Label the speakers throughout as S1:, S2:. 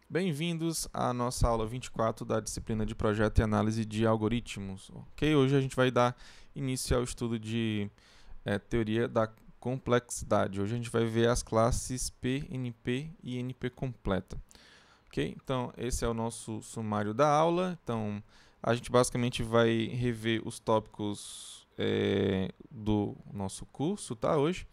S1: Bem-vindos à nossa aula 24 da disciplina de Projeto e Análise de Algoritmos. Ok? Hoje a gente vai dar início ao estudo de teoria da complexidade. Hoje a gente vai ver as classes P, NP e NP completa. Ok? Então, esse é o nosso sumário da aula. Então, a gente basicamente vai rever os tópicos do nosso curso, tá? Hoje.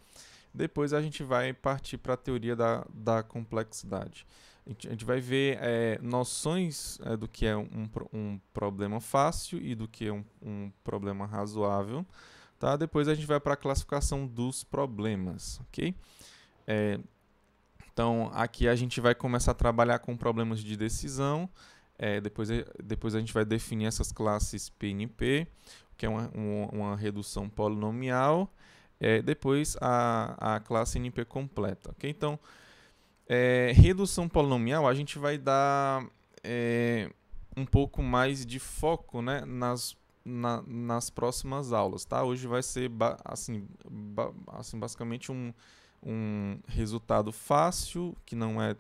S1: Depois a gente vai partir para a teoria da complexidade. A gente vai ver noções do que é um problema fácil e do que é um problema razoável. Tá? Depois a gente vai para a classificação dos problemas. Ok? É, então aqui a gente vai começar a trabalhar com problemas de decisão. Depois a gente vai definir essas classes PNP, que é uma redução polinomial. Depois a classe NP completa. Okay? Então, redução polinomial, a gente vai dar um pouco mais de foco, né, nas próximas aulas. Tá? Hoje vai ser assim, basicamente um resultado fácil, que não é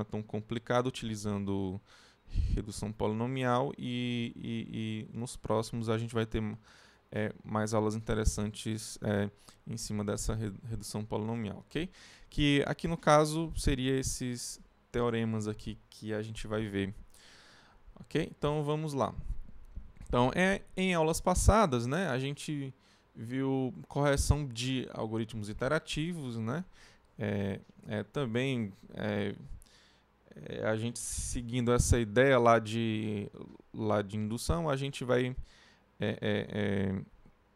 S1: tão complicado, utilizando redução polinomial, e nos próximos a gente vai ter mais aulas interessantes em cima dessa redução polinomial, ok? Que aqui no caso seria esses teoremas aqui que a gente vai ver, ok? Então vamos lá. Então em aulas passadas, né, a gente viu correção de algoritmos iterativos, né? Também a gente seguindo essa ideia lá de indução, a gente vai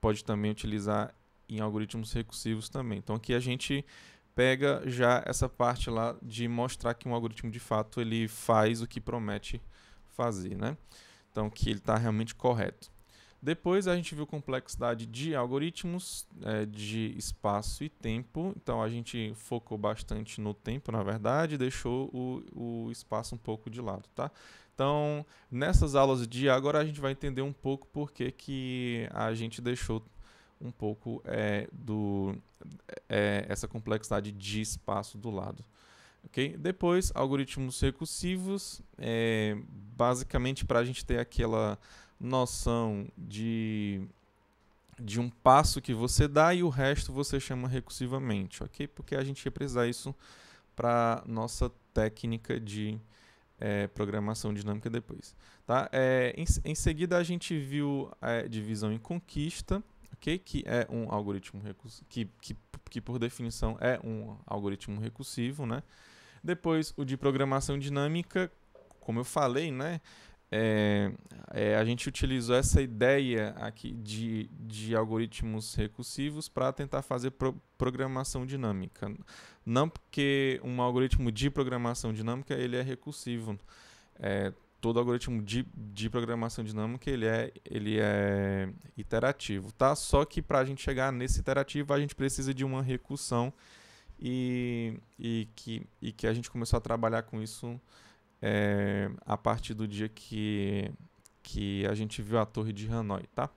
S1: pode também utilizar em algoritmos recursivos também. Então aqui a gente pega já essa parte lá de mostrar que um algoritmo de fato ele faz o que promete fazer, né? Então que ele está realmente correto. Depois a gente viu complexidade de algoritmos de espaço e tempo. Então a gente focou bastante no tempo, na verdade, deixou o espaço um pouco de lado, tá? Então nessas aulas de agora a gente vai entender um pouco por que a gente deixou um pouco essa complexidade de espaço do lado. Okay? Depois, algoritmos recursivos, basicamente para a gente ter aquela noção de um passo que você dá e o resto você chama recursivamente, ok? Porque a gente ia precisar isso para nossa técnica de programação dinâmica depois. Tá? Em seguida a gente viu a divisão em conquista, okay? Que é um algoritmo que por definição é um algoritmo recursivo, né? Depois o de programação dinâmica, como eu falei, né? A gente utilizou essa ideia aqui de algoritmos recursivos para tentar fazer programação dinâmica. Não porque um algoritmo de programação dinâmica ele é recursivo. Todo algoritmo de programação dinâmica ele é iterativo, tá? Só que para a gente chegar nesse iterativo a gente precisa de uma recursão e que a gente começou a trabalhar com isso a partir do dia que a gente viu a Torre de Hanoi, tá?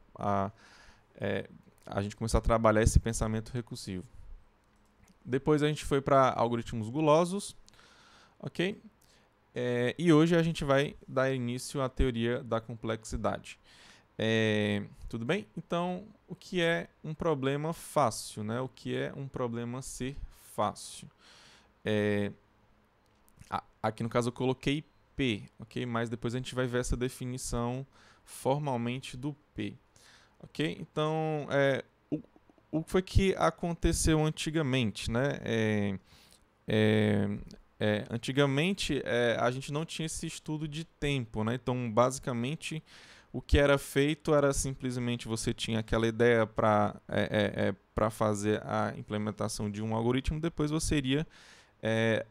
S1: A gente começou a trabalhar esse pensamento recursivo. Depois a gente foi para algoritmos gulosos, ok? E hoje a gente vai dar início à teoria da complexidade. Tudo bem? Então, o que é um problema fácil, né? O que é um problema ser fácil? Aqui no caso eu coloquei P, ok? Mas depois a gente vai ver essa definição formalmente do P, ok? Então, o que foi que aconteceu antigamente, né? Antigamente a gente não tinha esse estudo de tempo, né? Então, basicamente, o que era feito era simplesmente você tinha aquela ideia para fazer a implementação de um algoritmo, depois você iria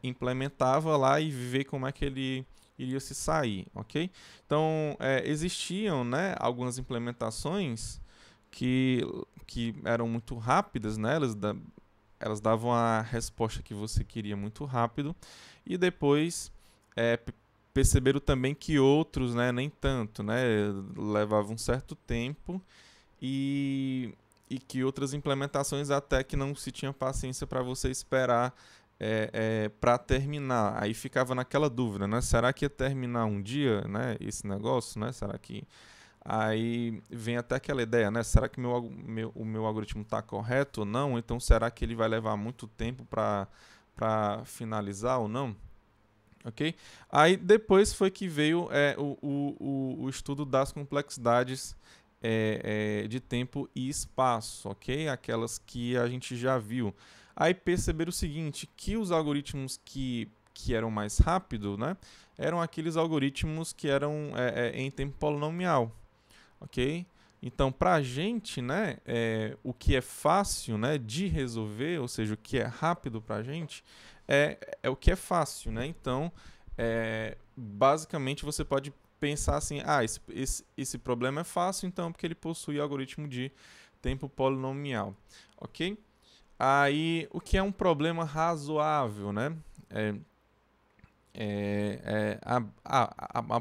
S1: implementava lá e ver como é que ele iria se sair, ok? Então, existiam, né, algumas implementações que eram muito rápidas, né? Elas davam a resposta que você queria muito rápido, e depois perceberam também que outros, né, nem tanto, né, levavam um certo tempo, e que outras implementações até que não se tinha paciência para você esperar para terminar. Aí ficava naquela dúvida, né? Será que ia terminar um dia, né? Esse negócio, né? Será que... Aí vem até aquela ideia, né? Será que o meu algoritmo está correto ou não? Então, será que ele vai levar muito tempo para finalizar ou não? Ok? Aí depois foi que veio o estudo das complexidades de tempo e espaço, ok? Aquelas que a gente já viu. Aí perceberam o seguinte, que os algoritmos que eram mais rápidos, né? Eram aqueles algoritmos que eram em tempo polinomial, ok? Então, para a gente, né, o que é fácil, né, de resolver, ou seja, o que é rápido para a gente, é o que é fácil, né? Então, basicamente, você pode pensar assim, esse problema é fácil, então, porque ele possui algoritmo de tempo polinomial, ok? Aí, o que é um problema razoável, né?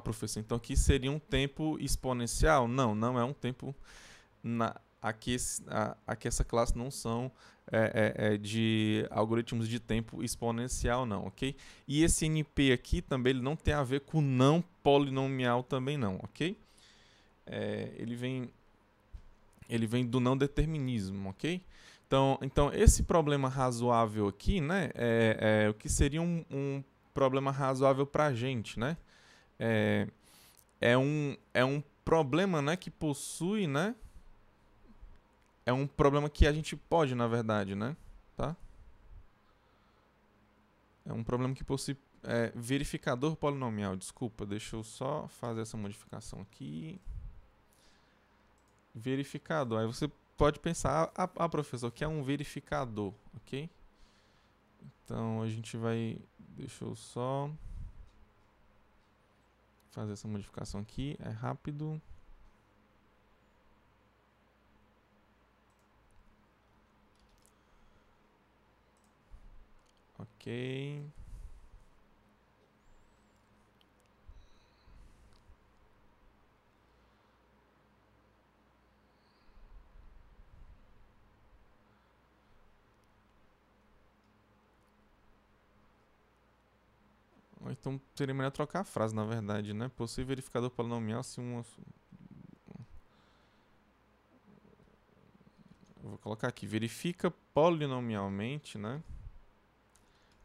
S1: Professor, então aqui seria um tempo exponencial? Não, não é um tempo. Aqui essa classe não são de algoritmos de tempo exponencial, não, ok? E esse NP aqui também ele não tem a ver com não polinomial também não, ok? Ele vem do não determinismo, ok? Então esse problema razoável aqui, né, o que seria um problema razoável para a gente, né? É um problema, né, que possui, né? É um problema que a gente pode, na verdade, né? Tá? É um problema que possui verificador polinomial. Desculpa, deixa eu só fazer essa modificação aqui. Verificador. Aí você pode pensar, professor, que é um verificador, ok? Então a gente vai... Deixa eu só fazer essa modificação aqui. É rápido. Ok. Ou então seria melhor trocar a frase, na verdade, né? Possui verificador polinomial se uma... Eu vou colocar aqui, verifica polinomialmente, né?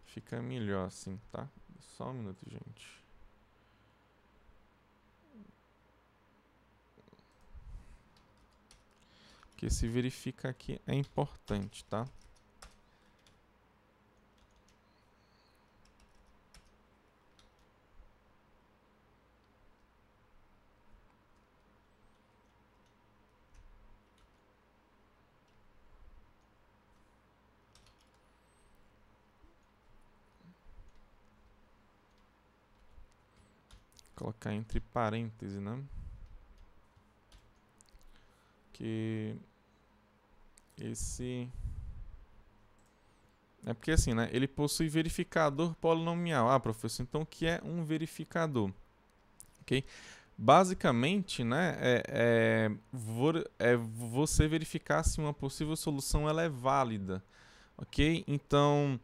S1: Fica melhor assim, tá? Só um minuto, gente. Porque se verifica aqui é importante, tá? Colocar entre parênteses, né? Que esse... É porque assim, né? Ele possui verificador polinomial. Professor, então o que é um verificador? Ok? Basicamente, né, você verificar se uma possível solução ela é válida, ok? Então,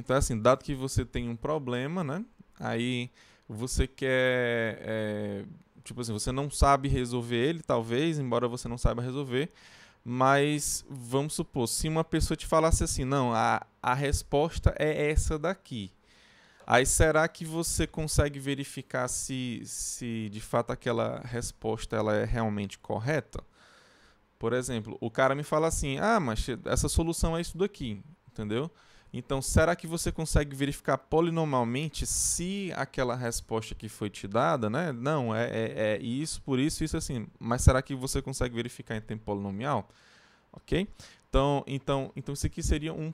S1: assim, dado que você tem um problema, né, aí você quer, tipo assim, você não sabe resolver ele, talvez, embora você não saiba resolver, mas vamos supor, se uma pessoa te falasse assim, não, a resposta é essa daqui. Aí será que você consegue verificar se de fato aquela resposta ela é realmente correta? Por exemplo, o cara me fala assim, mas essa solução é isso daqui, entendeu? Então, será que você consegue verificar polinomialmente se aquela resposta que foi te dada, né? Não, é isso, por isso, isso assim. Mas será que você consegue verificar em tempo polinomial? Ok? Então isso aqui seria um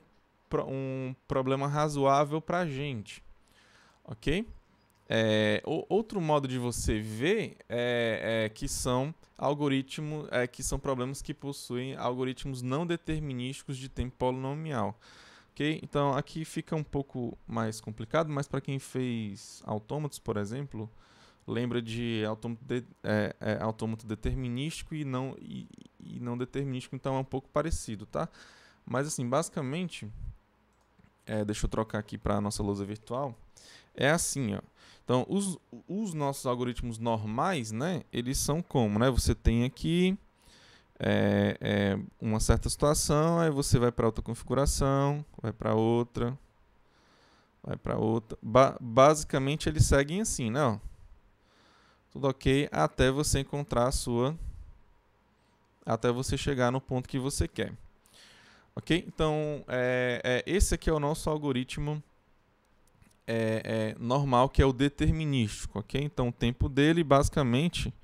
S1: problema razoável para a gente. Ok? Outro modo de você ver que são algoritmos, que são problemas que possuem algoritmos não determinísticos de tempo polinomial. Ok? Então aqui fica um pouco mais complicado, mas para quem fez autômatos, por exemplo, lembra de autômato determinístico e não determinístico, então é um pouco parecido, tá? Mas assim, basicamente, deixa eu trocar aqui para a nossa lousa virtual, é assim, ó. Então, os nossos algoritmos normais, né, eles são como, né? Você tem aqui uma certa situação, aí você vai para outra configuração, vai para outra, vai para outra. Basicamente, eles seguem assim, né? Ó. Tudo ok até você encontrar a sua, até você chegar no ponto que você quer. Ok? Então, esse aqui é o nosso algoritmo normal, que é o determinístico, ok? Então, o tempo dele, basicamente,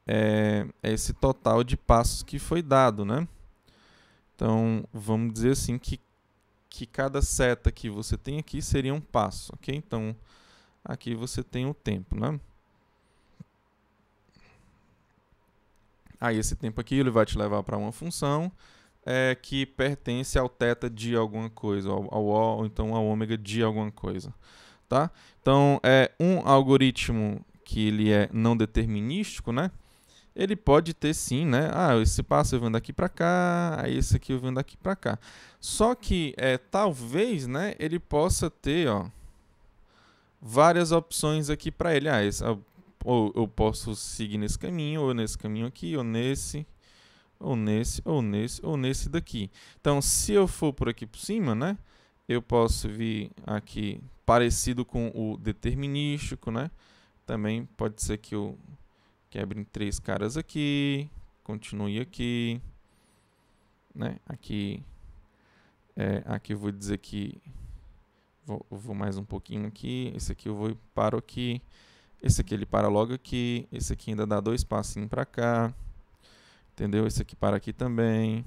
S1: é esse total de passos que foi dado, né? Então, vamos dizer assim que cada seta que você tem aqui seria um passo, ok? Então, aqui você tem o tempo, né? Aí, esse tempo aqui ele vai te levar para uma função que pertence ao θ de alguma coisa, ao O, ou então ao ômega de alguma coisa, tá? Então, um algoritmo que ele é não determinístico, né? Ele pode ter sim, né? Ah, esse passo eu vendo daqui para cá, aí esse aqui eu vendo daqui para cá. Só que talvez, né, ele possa ter, ó, várias opções aqui para ele. Ou eu posso seguir nesse caminho, ou nesse caminho aqui, ou nesse, ou nesse, ou nesse, ou nesse daqui. Então, se eu for por aqui por cima, né, eu posso vir aqui parecido com o determinístico, né? Também pode ser que eu quebre em 3 caras aqui, continue aqui, né? Aqui eu vou dizer que vou mais um pouquinho aqui, esse aqui eu vou e paro aqui, esse aqui ele para logo aqui, esse aqui ainda dá 2 passinhos para cá, entendeu? Esse aqui para aqui também,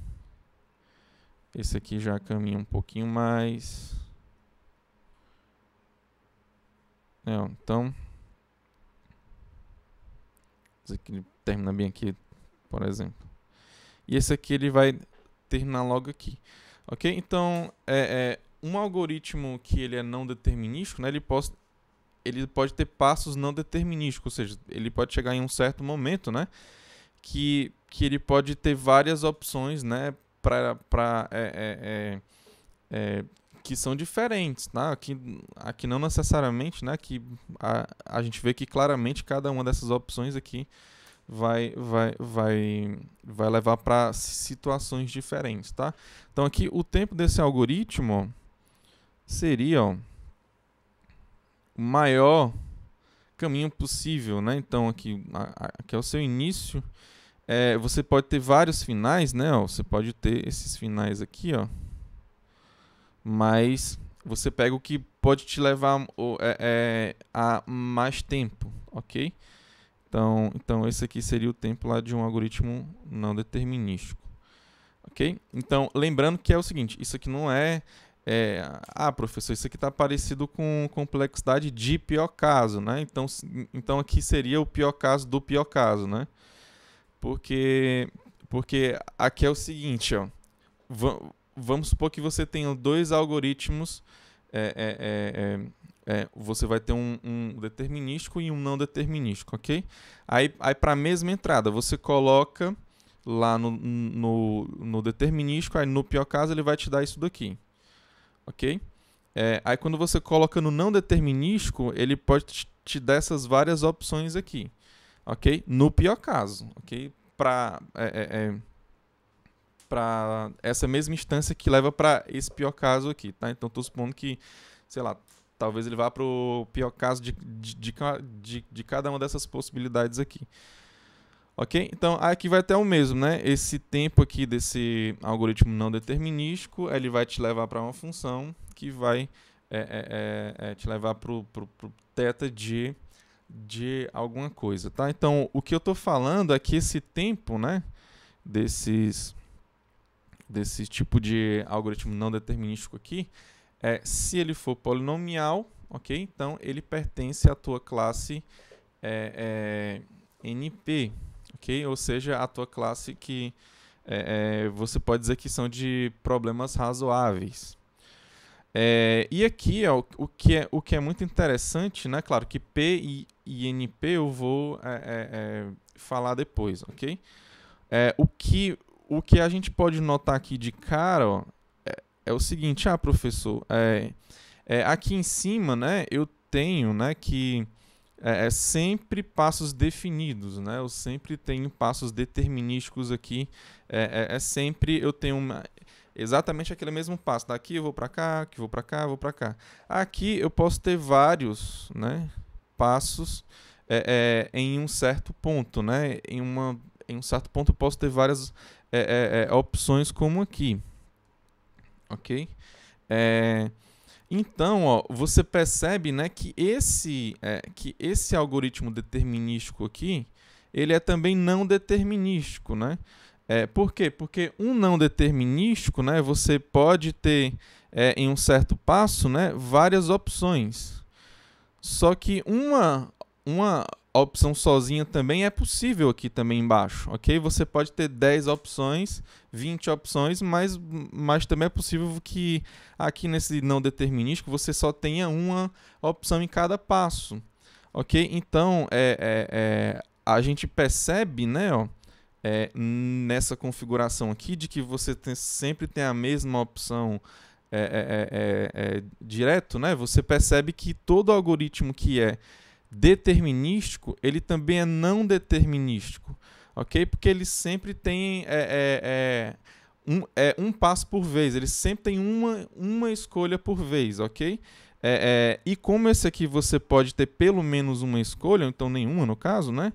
S1: esse aqui já caminha um pouquinho mais, então, esse aqui ele termina bem aqui, por exemplo, e esse aqui ele vai terminar logo aqui, ok? Então, um algoritmo que ele é não determinístico, né, ele pode ter passos não determinísticos, ou seja, ele pode chegar em um certo momento, né, que ele pode ter várias opções, né, que são diferentes, tá? Aqui não necessariamente, né, que a gente vê que claramente cada uma dessas opções aqui vai levar para situações diferentes, tá? Então aqui o tempo desse algoritmo seria, ó, o maior caminho possível, né? Então aqui é o seu início. Você pode ter vários finais, né? Ó, você pode ter esses finais aqui, ó. Mas você pega o que pode te levar a mais tempo, ok? Então esse aqui seria o tempo lá de um algoritmo não determinístico, ok? Então lembrando que é o seguinte, isso aqui não professor, isso aqui está parecido com complexidade de pior caso, né? Então aqui seria o pior caso do pior caso, né? Porque aqui é o seguinte, ó, vamos supor que você tenha 2 algoritmos, você vai ter um determinístico e um não determinístico, ok? Aí para a mesma entrada, você coloca lá no determinístico, aí no pior caso ele vai te dar isso daqui. Ok? Aí quando você coloca no não determinístico, ele pode te dar essas várias opções aqui. Ok? No pior caso. Ok? Para essa mesma instância que leva para esse pior caso aqui. Tá? Então estou supondo que, sei lá, talvez ele vá para o pior caso de cada uma dessas possibilidades aqui. Ok? Então, aqui vai ter o mesmo, né? Esse tempo aqui desse algoritmo não determinístico, ele vai te levar para uma função que vai te levar para o θ de alguma coisa, tá? Então, o que eu estou falando é que esse tempo, né, desse tipo de algoritmo não determinístico aqui, se ele for polinomial, ok? Então, ele pertence à tua classe NP, ok? Ou seja, a tua classe que você pode dizer que são de problemas razoáveis. E aqui, ó, o que é muito interessante, né? Claro que P e NP eu vou falar depois, ok? o que a gente pode notar aqui de cara, ó, é o seguinte, professor, aqui em cima, né, eu tenho, né, que sempre passos definidos, né? Eu sempre tenho passos determinísticos aqui. Sempre eu tenho exatamente aquele mesmo passo. Daqui eu vou para cá, aqui eu vou para cá, eu vou para cá. Aqui eu posso ter vários, né, passos em um certo ponto, né? Em um certo ponto eu posso ter várias opções como aqui, ok? Então, ó, você percebe, né, que esse algoritmo determinístico aqui, ele é também não determinístico, né? Por quê? Porque um não determinístico, né, você pode ter em um certo passo, né, várias opções. Só que uma opção sozinha também é possível aqui também embaixo, ok? Você pode ter 10 opções, 20 opções, mas também é possível que aqui nesse não determinístico você só tenha uma opção em cada passo, ok? Então, a gente percebe, né, ó, nessa configuração aqui de que você sempre tem a mesma opção direto, né? Você percebe que todo algoritmo que é determinístico, ele também é não determinístico, ok? Porque ele sempre tem um passo por vez, ele sempre tem uma escolha por vez, ok? E como esse aqui você pode ter pelo menos uma escolha, então nenhuma no caso, né?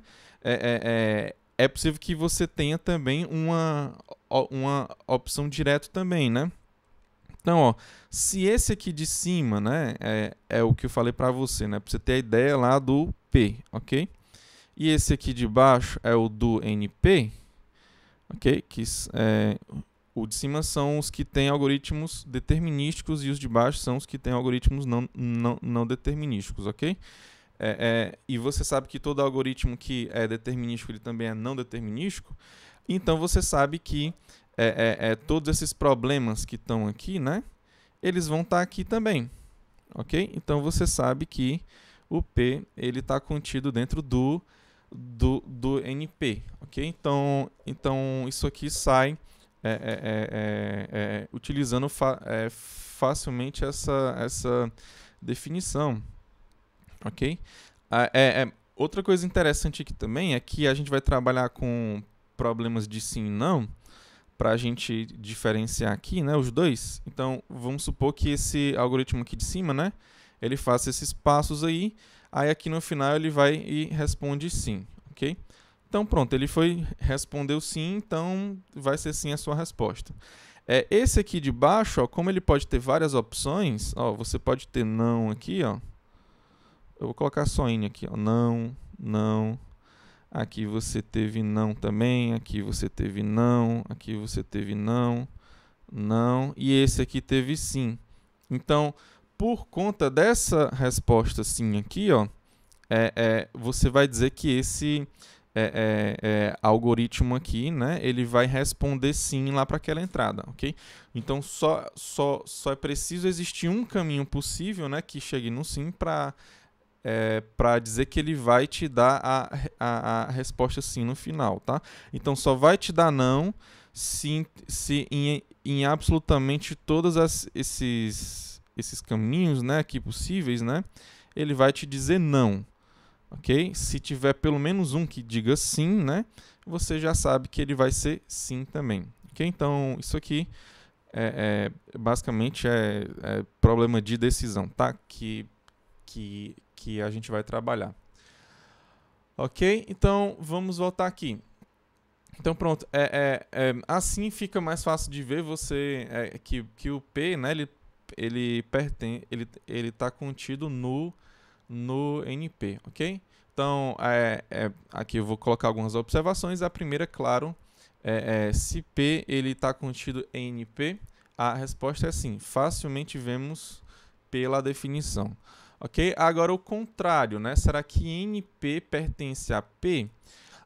S1: É possível que você tenha também uma opção direto também, né? Então, ó, se esse aqui de cima, né, é o que eu falei para você, né, para você ter a ideia lá do P, ok? E esse aqui de baixo é o do NP, ok? Que o de cima são os que têm algoritmos determinísticos e os de baixo são os que têm algoritmos não determinísticos, ok? E você sabe que todo algoritmo que é determinístico ele também é não determinístico, então você sabe que todos esses problemas que estão aqui, né, eles vão estar aqui também, ok? Então você sabe que o P ele está contido dentro do NP, ok? Então isso aqui sai utilizando facilmente essa definição, ok? Outra coisa interessante aqui também é que a gente vai trabalhar com problemas de sim e não, para a gente diferenciar aqui, né, os dois. Então, vamos supor que esse algoritmo aqui de cima, né, ele faça esses passos aí aqui no final ele vai e responde sim, ok? Então, pronto, ele respondeu sim, então vai ser sim a sua resposta. Esse aqui de baixo, ó, como ele pode ter várias opções, ó, você pode ter não aqui, ó. Eu vou colocar só N aqui, ó, não, não. Aqui você teve não também, aqui você teve não, aqui você teve não, não, e esse aqui teve sim. Então, por conta dessa resposta sim aqui, ó, você vai dizer que esse algoritmo aqui, né, ele vai responder sim lá para aquela entrada, ok? Então, só é preciso existir um caminho possível, né, que chegue no sim para dizer que ele vai te dar a resposta sim no final, tá? Então, só vai te dar não se em absolutamente todos esses caminhos, né, aqui possíveis, né, ele vai te dizer não, ok? Se tiver pelo menos um que diga sim, né, você já sabe que ele vai ser sim também, ok? Então, isso aqui basicamente é problema de decisão, tá? Que a gente vai trabalhar. Ok? Então, vamos voltar aqui. Então, pronto. Assim fica mais fácil de ver que o P, né, ele está contido no NP, ok? Então, aqui eu vou colocar algumas observações. A primeira, claro, se P está contido em NP, a resposta é sim. Facilmente vemos pela definição. Ok? Agora o contrário, né? Será que NP pertence a P?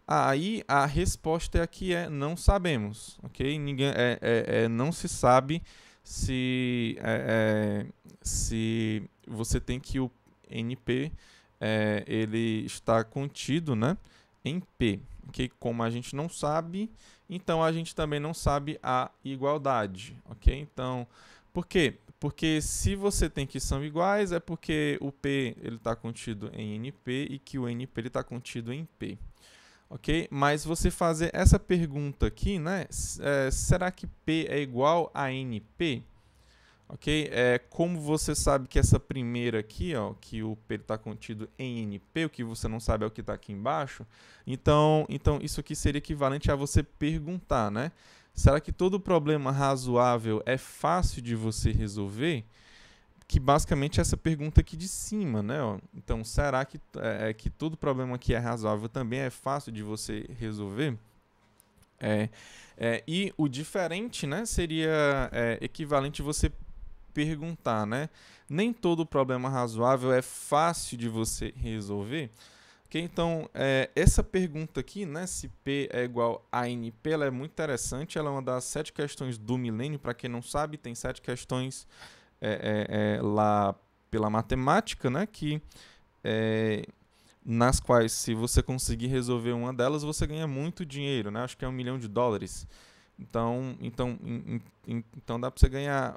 S1: Aí a resposta aqui não sabemos, ok? Não se sabe se você tem que o NP ele está contido, né, em P, ok? Como a gente não sabe, então a gente também não sabe a igualdade, ok? Então, por quê? Porque se você tem que são iguais, é porque o P está contido em NP e que o NP está contido em P. Ok? Mas você fazer essa pergunta aqui, né? Será que P é igual a NP? Ok? Como você sabe que essa primeira aqui, ó, que o P está contido em NP, o que você não sabe é o que está aqui embaixo, então isso aqui seria equivalente a você perguntar, né? Será que todo problema razoável é fácil de você resolver? Que basicamente é essa pergunta aqui de cima, né? Ó. Então, será que todo problema que é razoável também é fácil de você resolver? E o diferente, né, seria equivalente você perguntar, né? Nem todo problema razoável é fácil de você resolver. Okay? Então, essa pergunta aqui, né, se P é igual a NP, ela é muito interessante. Ela é uma das 7 questões do milênio. Para quem não sabe, tem 7 questões lá pela matemática, né, nas quais, se você conseguir resolver uma delas, você ganha muito dinheiro, né? Acho que é $1 milhão. Então dá para você ganhar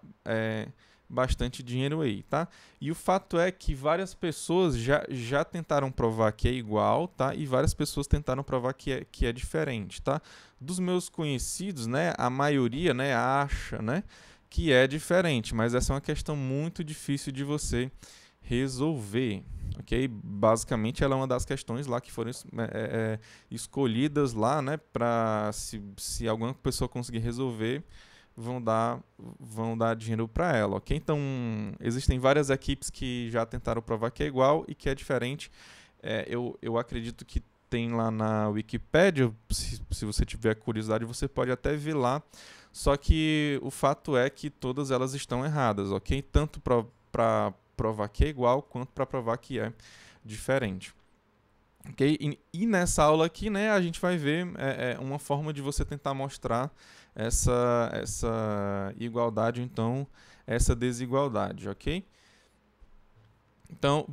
S1: bastante dinheiro aí, tá? E o fato é que várias pessoas já tentaram provar que é igual, tá? E várias pessoas tentaram provar que é diferente, tá? Dos meus conhecidos, né, a maioria, né, acha, né, que é diferente, mas essa é uma questão muito difícil de você resolver, ok? Basicamente, ela é uma das questões lá que foram escolhidas lá, né, para se alguma pessoa conseguir resolver, vão dar dinheiro para ela, ok? Então, existem várias equipes que já tentaram provar que é igual e que é diferente. Eu acredito que tem lá na Wikipédia, se você tiver curiosidade, você pode até ver lá. Só que o fato é que todas elas estão erradas, ok? Tanto para provar que é igual, quanto para provar que é diferente. Ok? E nessa aula aqui, né, a gente vai ver uma forma de você tentar mostrar essa igualdade, então, essa desigualdade, ok? Então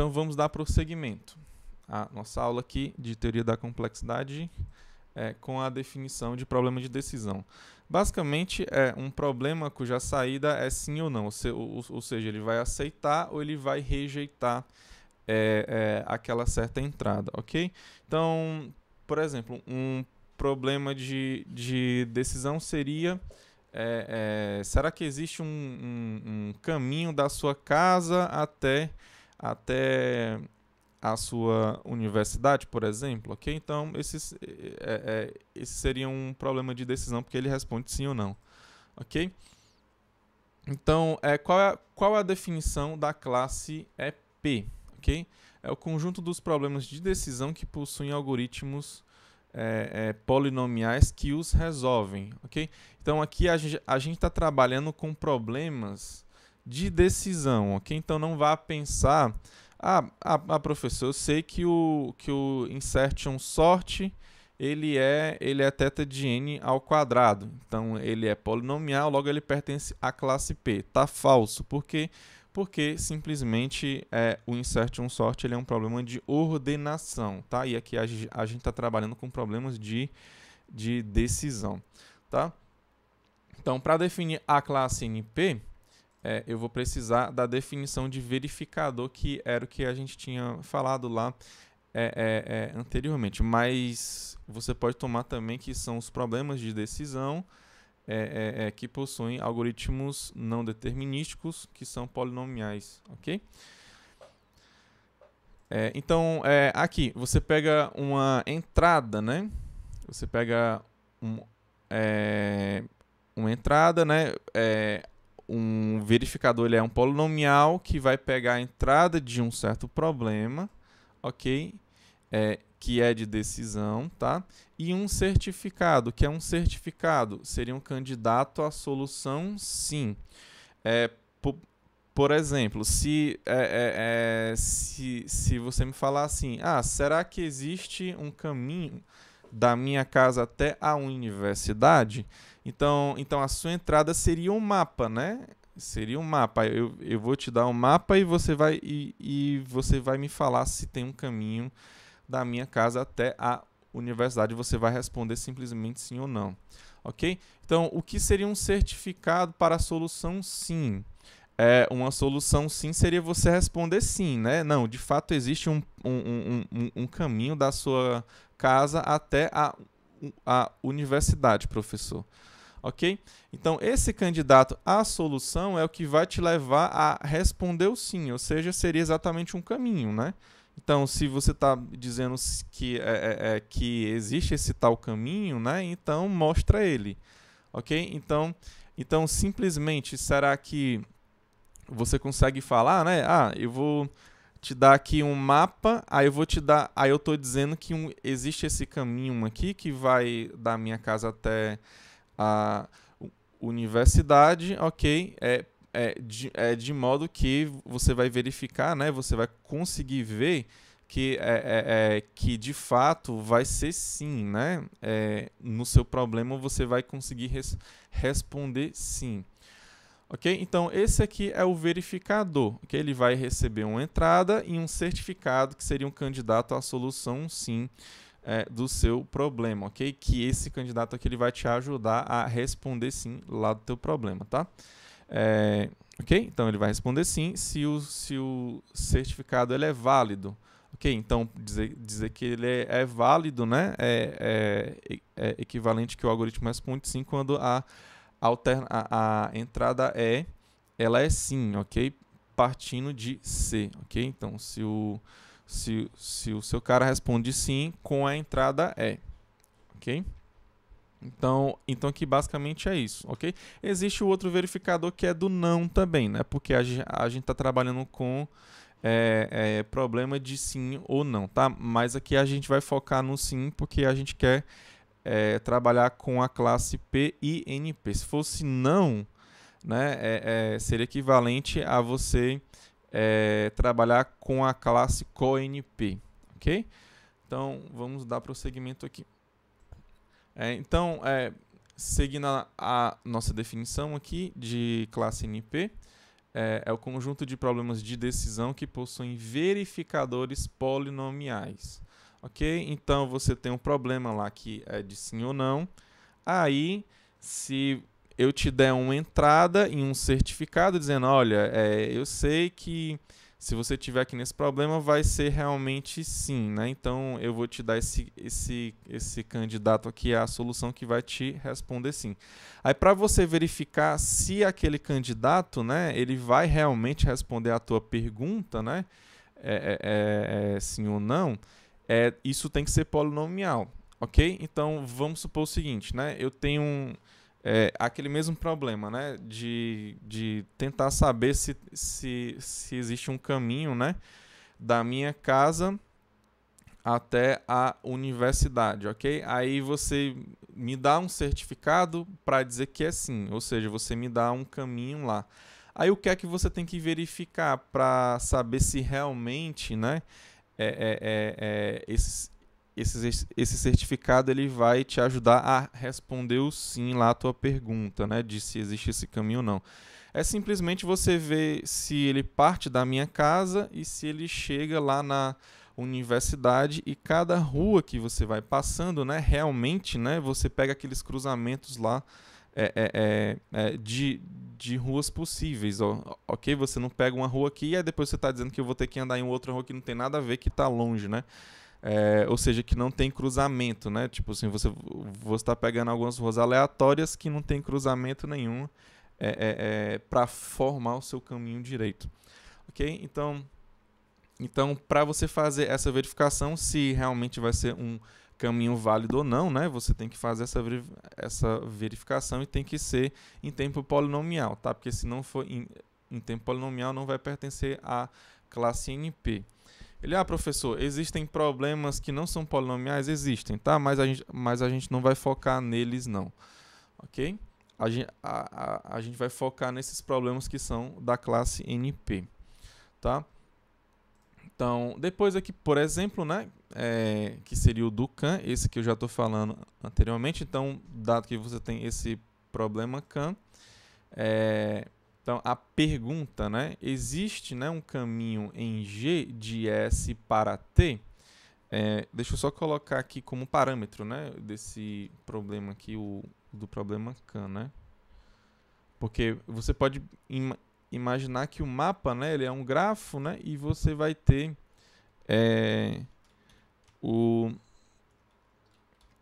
S1: vamos dar prosseguimento à nossa aula aqui de teoria da complexidade com a definição de problema de decisão. Basicamente, é um problema cuja saída é sim ou não, ou seja, ele vai aceitar ou ele vai rejeitar aquela certa entrada, ok? Então, por exemplo, um problema de decisão seria: será que existe um caminho da sua casa até a sua universidade, por exemplo, ok? Então, esse seria um problema de decisão, porque ele responde sim ou não, ok? Então, qual é a definição da classe P, ok? É o conjunto dos problemas de decisão que possuem algoritmos polinomiais que os resolvem, ok? Então, aqui a gente está trabalhando com problemas de decisão, ok? Então, não vá pensar... professor, eu sei que o insertion sort ele é θ de n ao quadrado. Então, ele é polinomial, logo ele pertence à classe P. Tá falso. Por quê? Porque simplesmente o insertion sort ele é um problema de ordenação, tá? E aqui a gente está trabalhando com problemas de decisão, tá? Então, para definir a classe NP, eu vou precisar da definição de verificador, que era o que a gente tinha falado lá anteriormente. Mas você pode tomar também que são os problemas de decisão que possuem algoritmos não determinísticos, que são polinomiais, ok? Então, aqui, você pega uma entrada, né? Você pega uma entrada, né? Um verificador ele é um polinomial que vai pegar a entrada de um certo problema, ok? Que é de decisão, tá? E um certificado, que é um certificado, seria um candidato à solução sim. Por exemplo, se você me falar assim, será que existe um caminho da minha casa até a universidade? Então a sua entrada seria um mapa, né? Seria um mapa. Eu vou te dar um mapa e você vai me falar se tem um caminho da minha casa até a universidade, você vai responder simplesmente sim ou não. Ok? Então, o que seria um certificado para a solução sim? Uma solução sim seria você responder sim, né? Não, de fato existe um caminho da sua casa até a universidade, professor. Ok? Então, esse candidato à solução é o que vai te levar a responder o sim, ou seja, seria exatamente um caminho, né? Então, se você está dizendo que existe esse tal caminho, né? Então, mostra ele, ok? Então simplesmente, será que você consegue falar, né? Ah, eu vou te dar aqui um mapa, aí eu estou dizendo que existe esse caminho aqui que vai da minha casa até a universidade, ok? De modo que você vai verificar, né? Você vai conseguir ver que de fato vai ser sim, né? No seu problema você vai conseguir responder sim. Ok? Então, esse aqui é o verificador. Okay? Ele vai receber uma entrada e um certificado, que seria um candidato à solução sim do seu problema. Ok? Que esse candidato aqui ele vai te ajudar a responder sim lá do teu problema. Tá? Ok? Então, ele vai responder sim se o certificado ele é válido. Ok? Então, dizer que ele é válido, né? É equivalente que o algoritmo responde sim quando a entrada ela é sim, ok? Partindo de C, ok? Então, se o seu cara responde sim com a entrada ok? Então aqui basicamente é isso, ok? Existe o outro verificador que é do não também, né? Porque a gente está trabalhando com problema de sim ou não, tá? Mas aqui a gente vai focar no sim porque a gente quer trabalhar com a classe P e NP. Se fosse não, né, seria equivalente a você trabalhar com a classe CoNP, ok? Então, vamos dar prosseguimento aqui. Então, seguindo a nossa definição aqui de classe NP, é o conjunto de problemas de decisão que possuem verificadores polinomiais. Ok? Então, você tem um problema lá que é de sim ou não. Aí, se eu te der uma entrada e um certificado dizendo, olha, eu sei que se você tiver aqui nesse problema vai ser realmente sim, né? Então eu vou te dar esse candidato aqui à solução que vai te responder sim. Aí para você verificar se aquele candidato, né, ele vai realmente responder a tua pergunta, né, sim ou não, isso tem que ser polinomial, ok? Então vamos supor o seguinte, né? Eu tenho aquele mesmo problema, né, de tentar saber se existe um caminho, né, da minha casa até a universidade, ok? Aí você me dá um certificado para dizer que é sim, ou seja, você me dá um caminho lá. Aí o que é que você tem que verificar para saber se realmente, né, esse certificado ele vai te ajudar a responder o sim lá à tua pergunta, né, de se existe esse caminho ou não. É simplesmente você ver se ele parte da minha casa e se ele chega lá na universidade e cada rua que você vai passando, né, realmente, né, você pega aqueles cruzamentos lá de ruas possíveis, ok? Você não pega uma rua aqui e aí depois você está dizendo que eu vou ter que andar em outra rua que não tem nada a ver, que está longe, né? Ou seja, que não tem cruzamento, né? Tipo assim, você está pegando algumas ruas aleatórias que não tem cruzamento nenhum para formar o seu caminho direito, ok? Então para você fazer essa verificação, se realmente vai ser um caminho válido ou não, né? Você tem que fazer essa verificação e tem que ser em tempo polinomial, tá? Porque se não for em tempo polinomial, não vai pertencer à classe NP. Professor, existem problemas que não são polinomiais? Existem, tá? Mas a gente não vai focar neles, não. Ok? A gente vai focar nesses problemas que são da classe NP, tá? Então, depois aqui, por exemplo, né, que seria o do CAN, esse que eu já estou falando anteriormente. Então, dado que você tem esse problema CAN, então a pergunta, né, existe, né, um caminho em G de S para T? Deixa eu só colocar aqui como parâmetro, né, desse problema aqui, do problema CAN, né? Porque você pode imaginar que o mapa, né, ele é um grafo, né, e você vai ter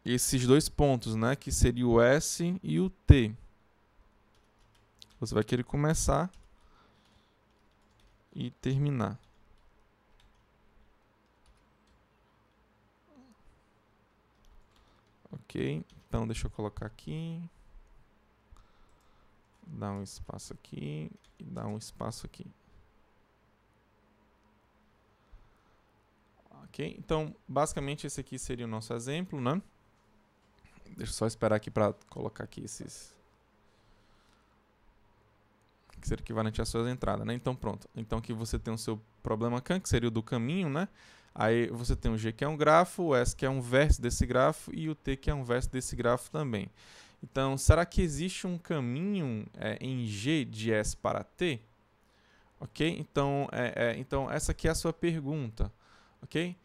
S1: esses dois pontos, né, que seria o S e o T. Você vai querer começar e terminar. Ok, então deixa eu colocar aqui. Dá um espaço aqui e dá um espaço aqui. Ok, então basicamente esse aqui seria o nosso exemplo, né? Deixa eu só esperar aqui para colocar aqui esses que seria equivalente às suas entradas, né? Então pronto. Então aqui você tem o seu problema CAN, que seria o do caminho, né? Aí você tem o G, que é um grafo, o S, que é um vértice desse grafo, e o T, que é um vértice desse grafo também. Então, será que existe um caminho em G de S para T? Ok? Então, então essa aqui é a sua pergunta. Ok?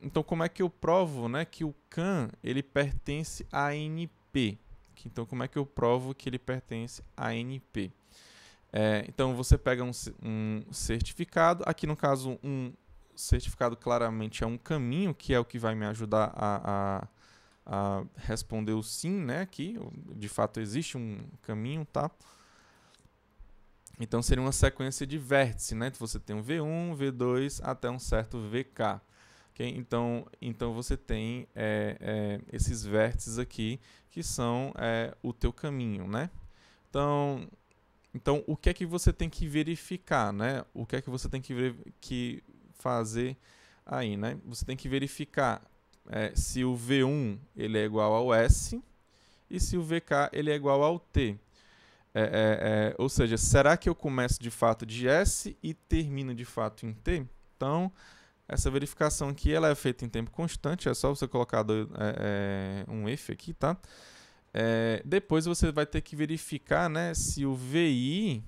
S1: Então, como é que eu provo, né, que o CAN ele pertence a NP? Então, como é que eu provo que ele pertence a NP? Então, você pega um certificado. Aqui, no caso, um certificado claramente é um caminho, que é o que vai me ajudar a responder o sim, né? Aqui, de fato, existe um caminho, tá? Então, seria uma sequência de vértices, né? Você tem um V1, V2 até um certo VK. Okay? Então você tem esses vértices aqui que são o teu caminho, né? Então, o que é que você tem que verificar, né? O que é que você tem que fazer aí, né? Você tem que verificar se o V1 ele é igual ao S e se o VK ele é igual ao T. Ou seja, será que eu começo de fato de S e termino de fato em T? Então, essa verificação aqui ela é feita em tempo constante, é só você colocar um if aqui, tá? Depois você vai ter que verificar, né, se o VI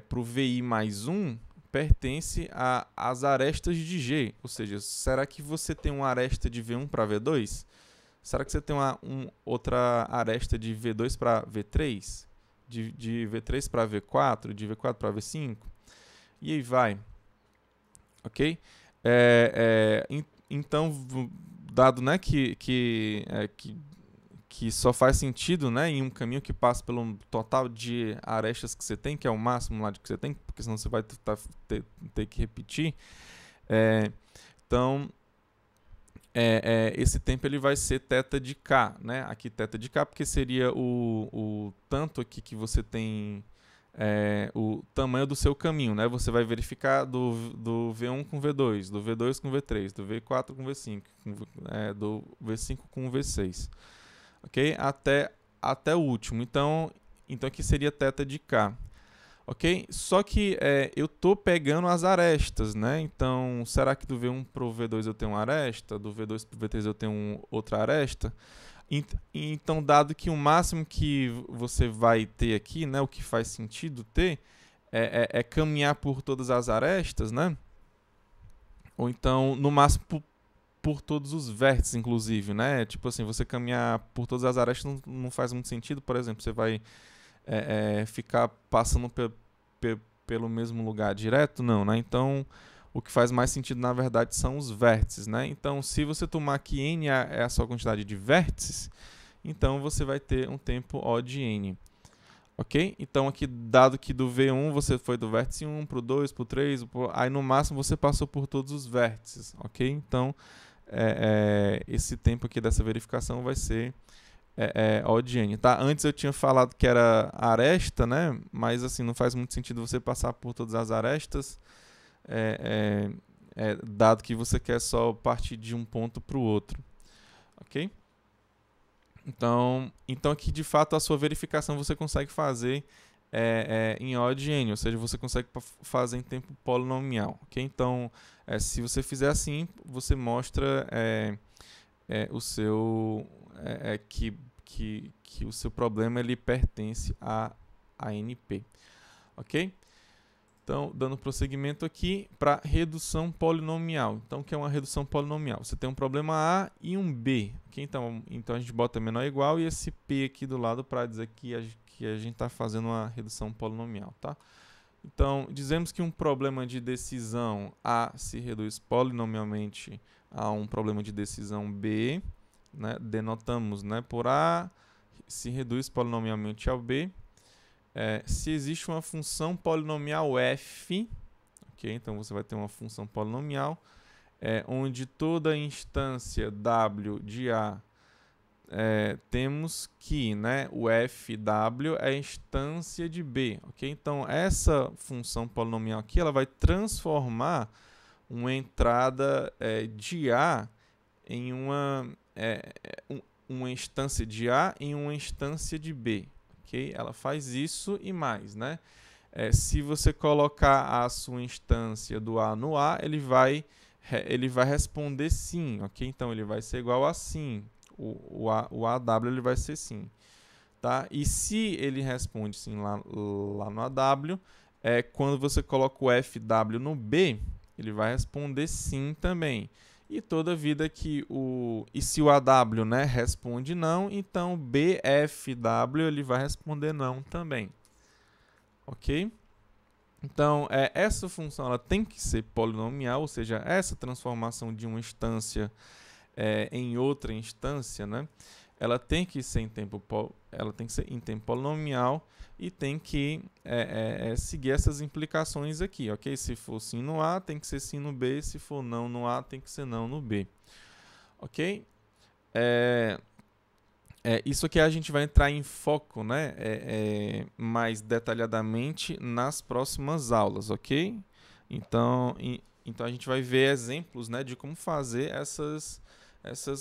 S1: para o VI mais 1 pertence às arestas de G. Ou seja, será que você tem uma aresta de V1 para V2? Será que você tem outra aresta de V2 para V3? De V3 para V4? De V4 para V5? E aí vai. Ok? Então, dado, né, que só faz sentido, né, em um caminho que passa pelo total de arestas que você tem, que é o máximo lá de que você tem, porque senão você vai ter que repetir. Então, esse tempo ele vai ser θ de K, né? Aqui θ de K, porque seria o tanto aqui que você tem o tamanho do seu caminho, né? Você vai verificar do V1 com V2, do V2 com V3, do V4 com V5, do V5 com V6. Ok? Até o último. Então aqui seria θ de K. Ok? Só que eu estou pegando as arestas, né? Então, será que do V1 para o V2 eu tenho uma aresta? Do V2 para o V3 eu tenho outra aresta? Então, dado que o máximo que você vai ter aqui, né, o que faz sentido ter, é caminhar por todas as arestas, né? Ou então, no máximo, por todos os vértices, inclusive, né? Tipo assim, você caminhar por todas as arestas não faz muito sentido. Por exemplo, você vai ficar passando pelo mesmo lugar direto? Não, né? Então, o que faz mais sentido, na verdade, são os vértices, né? Então, se você tomar que n é a sua quantidade de vértices, então você vai ter um tempo O de n. Ok? Então, aqui, dado que do V1 você foi do vértice 1 para o 2, para o 3, aí no máximo você passou por todos os vértices, ok? Então, esse tempo aqui dessa verificação vai ser O de n, tá? Antes eu tinha falado que era aresta, né? Mas assim, não faz muito sentido você passar por todas as arestas, dado que você quer só partir de um ponto para o outro, ok? Então aqui de fato a sua verificação você consegue fazer em O de n, ou seja, você consegue fazer em tempo polinomial, ok? Então, se você fizer assim, você mostra o seu que o seu problema ele pertence a NP, ok? Então, dando prosseguimento aqui para redução polinomial. Então, o que é uma redução polinomial? Você tem um problema A e um B. Okay? Então a gente bota menor ou igual e esse P aqui do lado para dizer que a gente está fazendo uma redução polinomial. Tá? Então, dizemos que um problema de decisão A se reduz polinomialmente a um problema de decisão B. Né? Denotamos, né, por A se reduz polinomialmente ao B. Se existe uma função polinomial f, okay? Então você vai ter uma função polinomial onde toda instância w de A temos que, né, o fw é a instância de B. Okay? Então essa função polinomial aqui ela vai transformar uma entrada de A em uma instância de A em uma instância de B. Okay? Ela faz isso e mais, né? Se você colocar a sua instância do A no A, ele vai responder sim, ok? Então ele vai ser igual a sim. O AW ele vai ser sim, tá? E se ele responde sim lá no AW, quando você coloca o FW no B, ele vai responder sim também. E toda vida que e se o AW, né, responde não, então o BFW ele vai responder não também. Ok? Então, essa função ela tem que ser polinomial, ou seja, essa transformação de uma instância em outra instância, né, ela tem que ser em tempo polinomial e tem que seguir essas implicações aqui, ok? Se for sim no A, tem que ser sim no B. Se for não no A, tem que ser não no B. Ok? Isso aqui a gente vai entrar em foco, né? Mais detalhadamente nas próximas aulas, ok? Então a gente vai ver exemplos, né, de como fazer essas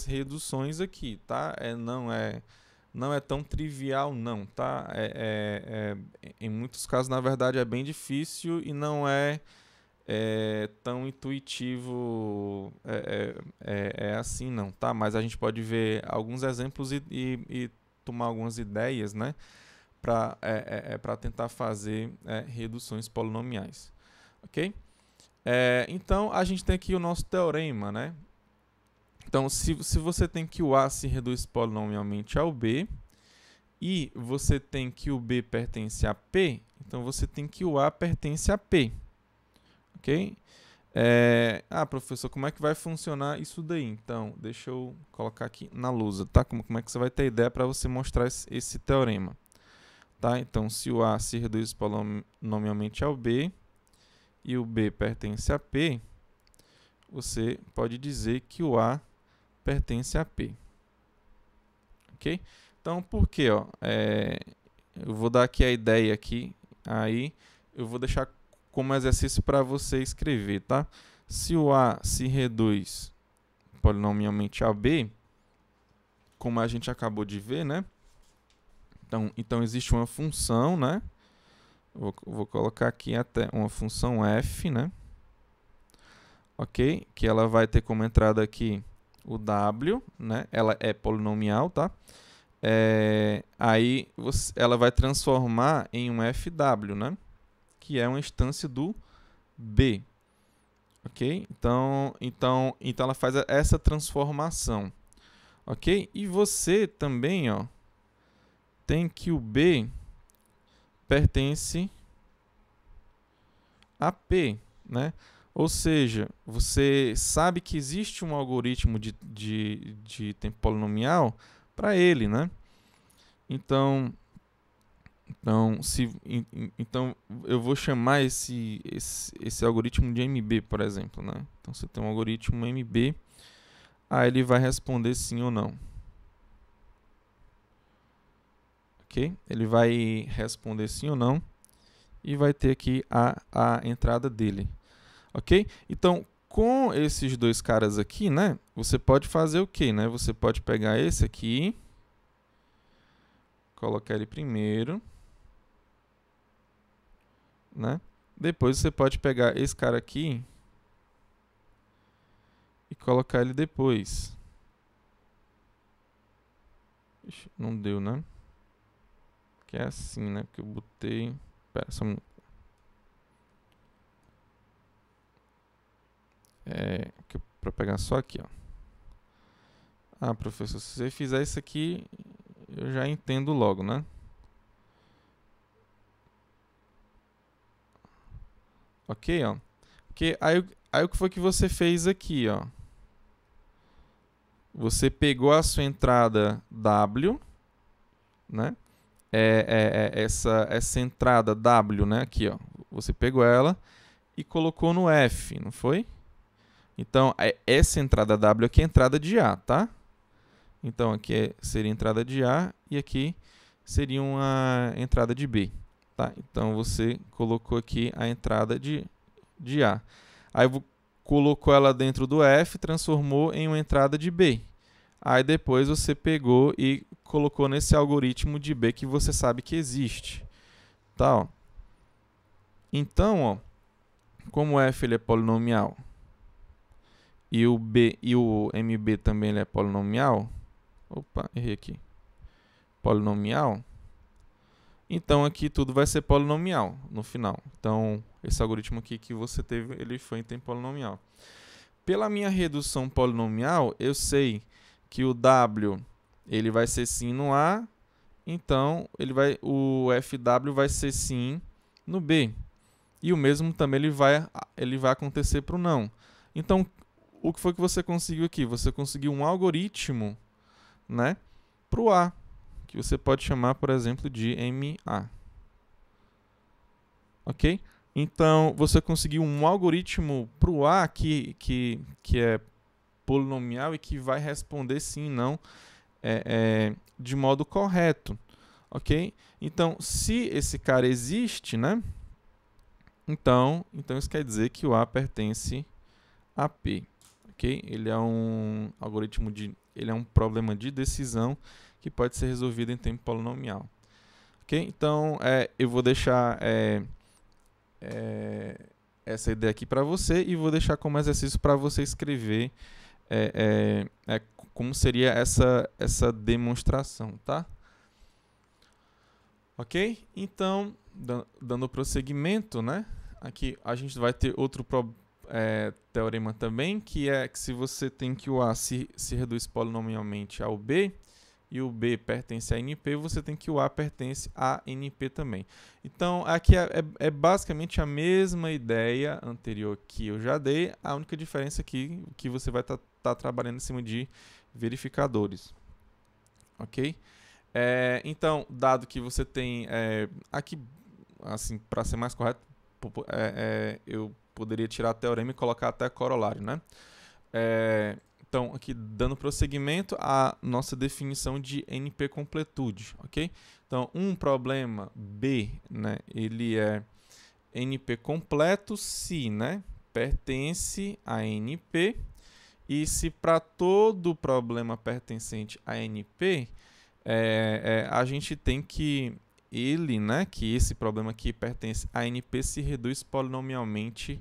S1: reduções aqui, tá? Não é tão trivial, não, tá? Em muitos casos, na verdade, é bem difícil e não é tão intuitivo assim, não, tá? Mas a gente pode ver alguns exemplos e tomar algumas ideias, né? Para tentar fazer reduções polinomiais, ok? Então, a gente tem aqui o nosso teorema, né? Então, se você tem que o A se reduz polinomialmente ao B e você tem que o B pertence a P, então você tem que o A pertence a P. Ok? Professor, como é que vai funcionar isso daí? Então, deixa eu colocar aqui na lousa, tá? Como é que você vai ter ideia para você mostrar esse teorema. Tá? Então, se o A se reduz polinomialmente ao B e o B pertence a P, você pode dizer que o A pertence a P. Ok? Então, por quê? Eu vou dar aqui a ideia aqui, aí eu vou deixar como exercício para você escrever, tá? Se o A se reduz polinomialmente a B, como a gente acabou de ver, né? Então existe uma função, né? Vou colocar aqui até uma função f, né? Ok? Que ela vai ter como entrada aqui o w, né? Ela é polinomial, tá? Aí ela vai transformar em um fw, né? Que é uma instância do B. Ok? Então ela faz essa transformação. Ok? E você também, ó, tem que o B pertence a P, né? Ou seja, você sabe que existe um algoritmo de tempo polinomial para ele, né? Então eu vou chamar esse algoritmo de MB, por exemplo, né? Então, você tem um algoritmo MB, aí ele vai responder sim ou não. Ok? Ele vai responder sim ou não e vai ter aqui a entrada dele. Ok? Então, com esses dois caras aqui, né? Você pode fazer o quê, né? Você pode pegar esse aqui, colocar ele primeiro, né? Depois você pode pegar esse cara aqui e colocar ele depois. Ixi, não deu, né? Que é assim, né? Porque eu botei... Pera, só um minuto. para pegar só aqui, ó. Ah, professor, se você fizer isso aqui, eu já entendo logo, né? Ok, ó. Porque aí o que foi que você fez aqui, ó? Você pegou a sua entrada W, né? Essa entrada W, né? Aqui, ó. Você pegou ela e colocou no F, não foi? Então, essa entrada W aqui é entrada de A, tá? Então, aqui seria entrada de A e aqui seria uma entrada de B, tá? Então, você colocou aqui a entrada de A. Aí, colocou ela dentro do F, transformou em uma entrada de B. Aí, depois, você pegou e colocou nesse algoritmo de B que você sabe que existe, tá? Ó. Então, ó, como o F ele é polinomial e o B e o MB também ele é polinomial, opa, errei aqui, polinomial, então aqui tudo vai ser polinomial no final. Então, esse algoritmo aqui que você teve, ele foi em tempo polinomial. Pela minha redução polinomial, eu sei que o W ele vai ser sim no A, então o FW vai ser sim no B. E o mesmo também ele vai acontecer para o não. Então, o que foi que você conseguiu aqui? Você conseguiu um algoritmo, né, para o A, que você pode chamar, por exemplo, de MA. Ok? Então, você conseguiu um algoritmo para o A que é polinomial e que vai responder sim e não de modo correto. Ok? Então, se esse cara existe, né? Então isso quer dizer que o A pertence a P. Ok? Ele é um algoritmo ele é um problema de decisão que pode ser resolvido em tempo polinomial. Ok? Então, eu vou deixar essa ideia aqui para você e vou deixar como exercício para você escrever como seria essa demonstração, tá? Ok? Então, dando prosseguimento, né? Aqui a gente vai ter outro teorema também, que é que se você tem que o A se reduz polinomialmente ao B e o B pertence a NP, você tem que o A pertence a NP também. Então, aqui é basicamente a mesma ideia anterior que eu já dei, a única diferença aqui é que você vai estar trabalhando em cima de verificadores. Ok? Então, dado que você tem aqui, assim, para ser mais correto, eu poderia tirar o teorema e colocar até corolário, né? Então, aqui dando prosseguimento à nossa definição de NP completude, ok? Então, um problema B, né? Ele é NP completo se, né? Pertence a NP e se para todo problema pertencente a NP a gente tem que que esse problema aqui pertence a NP se reduz polinomialmente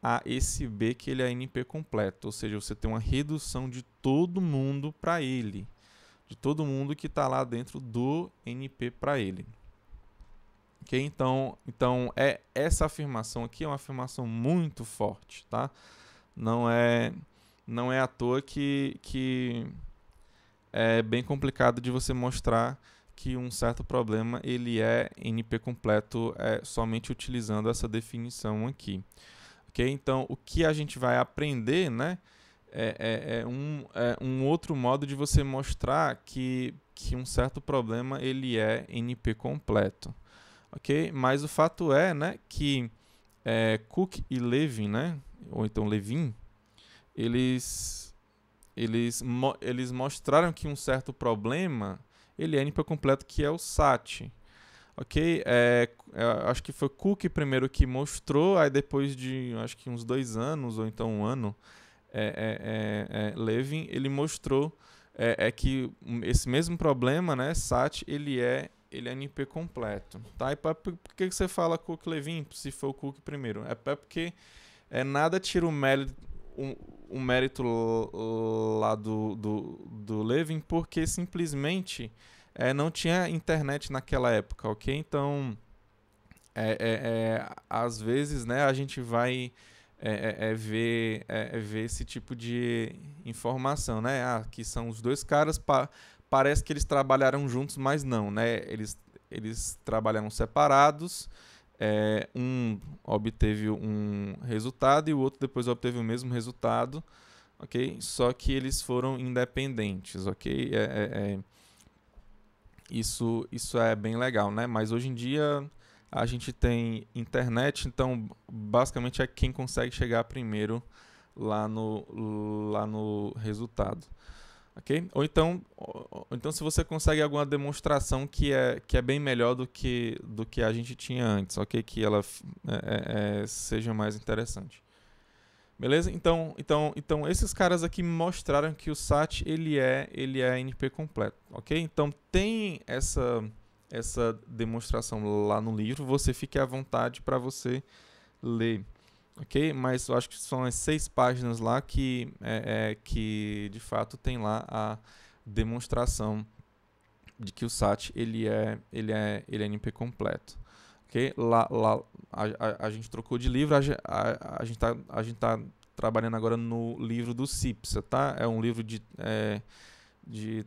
S1: a esse B que ele é NP completo, ou seja, você tem uma redução de todo mundo para ele, de todo mundo que está lá dentro do NP para ele. Ok? Então essa afirmação aqui é uma afirmação muito forte, tá? Não é à toa que é bem complicado de você mostrar que um certo problema ele é NP completo somente utilizando essa definição aqui. Okay? Então, o que a gente vai aprender, né, um outro modo de você mostrar que um certo problema ele é NP completo. Okay? Mas o fato é, né, que Cook e Levin, né, ou então Levin, eles mostraram que um certo problema ele é NP completo, que é o SAT. Ok? Acho que foi Cook primeiro que mostrou, aí depois de acho que uns 2 anos, ou então 1 ano, Levin ele mostrou que esse mesmo problema, né, SAT, ele é NP completo. Tá? E por que você fala Cook e Levin, se for o Cook primeiro? É porque nada tira o mérito lá do Levin, porque simplesmente não tinha internet naquela época, ok? Então, às vezes, né, a gente vai ver esse tipo de informação, né? Ah, que são os dois caras, parece que eles trabalharam juntos, mas não, né? Eles trabalharam separados, um obteve um resultado e o outro depois obteve o mesmo resultado, ok? Só que eles foram independentes, ok? Isso é bem legal, né? Mas hoje em dia a gente tem internet, então basicamente é quem consegue chegar primeiro lá no resultado, ok? Ou então se você consegue alguma demonstração que é bem melhor do que a gente tinha antes, ok? Que ela seja mais interessante. Beleza? Então esses caras aqui mostraram que o SAT ele é NP completo, ok? Então tem essa demonstração lá no livro, você fique à vontade para você ler, ok? Mas eu acho que são as 6 páginas lá que de fato tem lá a demonstração de que o SAT ele é NP completo. Ok? Lá a gente trocou de livro, a gente tá trabalhando agora no livro do CIPSA, tá? É um livro de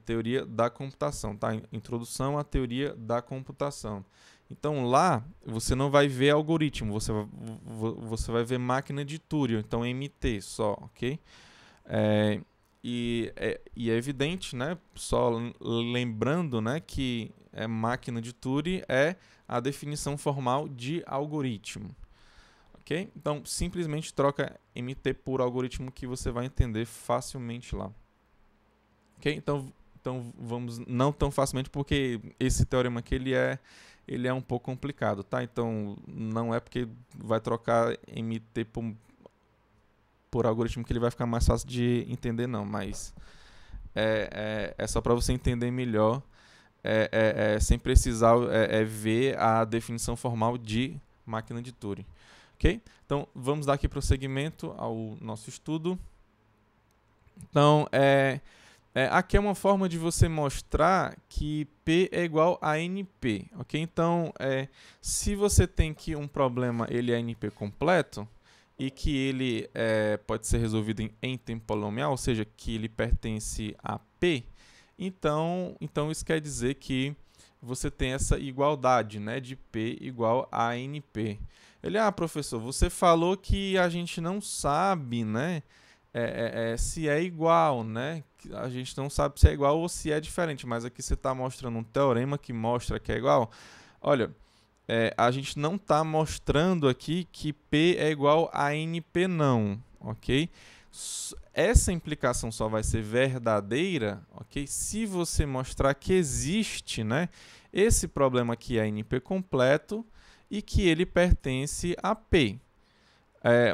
S1: teoria da computação, tá? Introdução à teoria da computação. Então lá você não vai ver algoritmo, você vai ver máquina de Turing, então MT só, ok? E é evidente, né? Só lembrando, né, que máquina de Turing é a definição formal de algoritmo, ok? Então simplesmente troca MT por algoritmo que você vai entender facilmente lá, ok? Então vamos não tão facilmente porque esse teorema aqui ele é um pouco complicado, tá? Então não é porque vai trocar MT por algoritmo que ele vai ficar mais fácil de entender, não, mas é só para você entender melhor, sem precisar ver a definição formal de máquina de Turing, ok? Então vamos dar aqui prosseguimento ao nosso estudo. Então aqui é uma forma de você mostrar que P é igual a NP, ok? Então se você tem que um problema ele é NP completo e que ele pode ser resolvido em tempo polinomial, ou seja, que ele pertence a P, então isso quer dizer que você tem essa igualdade, né, de P igual a NP. Ele, professor, você falou que a gente não sabe, né, se é igual, né? A gente não sabe se é igual ou se é diferente, mas aqui você está mostrando um teorema que mostra que é igual. Olha, a gente não está mostrando aqui que P é igual a NP não, ok? Essa implicação só vai ser verdadeira, ok? Se você mostrar que existe, né, esse problema aqui é NP completo e que ele pertence a P.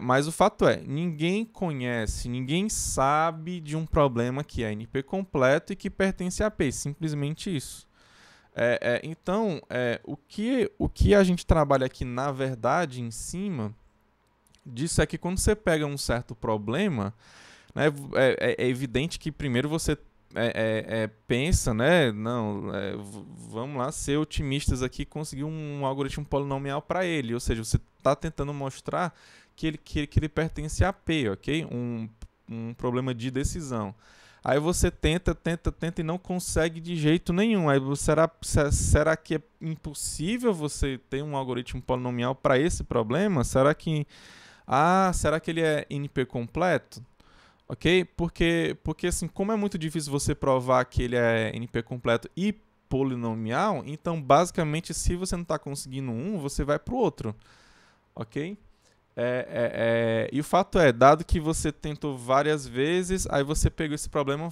S1: Mas o fato é, ninguém conhece, ninguém sabe de um problema que é NP completo e que pertence a P, simplesmente isso. Então, o que a gente trabalha aqui, na verdade, em cima disso é que quando você pega um certo problema, né, é evidente que primeiro você pensa, né, não, vamos lá ser otimistas aqui e conseguir um algoritmo polinomial para ele, ou seja, você está tentando mostrar que ele pertence a P, ok? Um problema de decisão. Aí você tenta e não consegue de jeito nenhum. Aí será que é impossível você ter um algoritmo polinomial para esse problema? Será que ele é NP completo? Ok? Porque assim, como é muito difícil você provar que ele é NP completo e polinomial, então basicamente se você não está conseguindo um, você vai para o outro. Ok? E o fato é, dado que você tentou várias vezes, aí você pegou esse problema,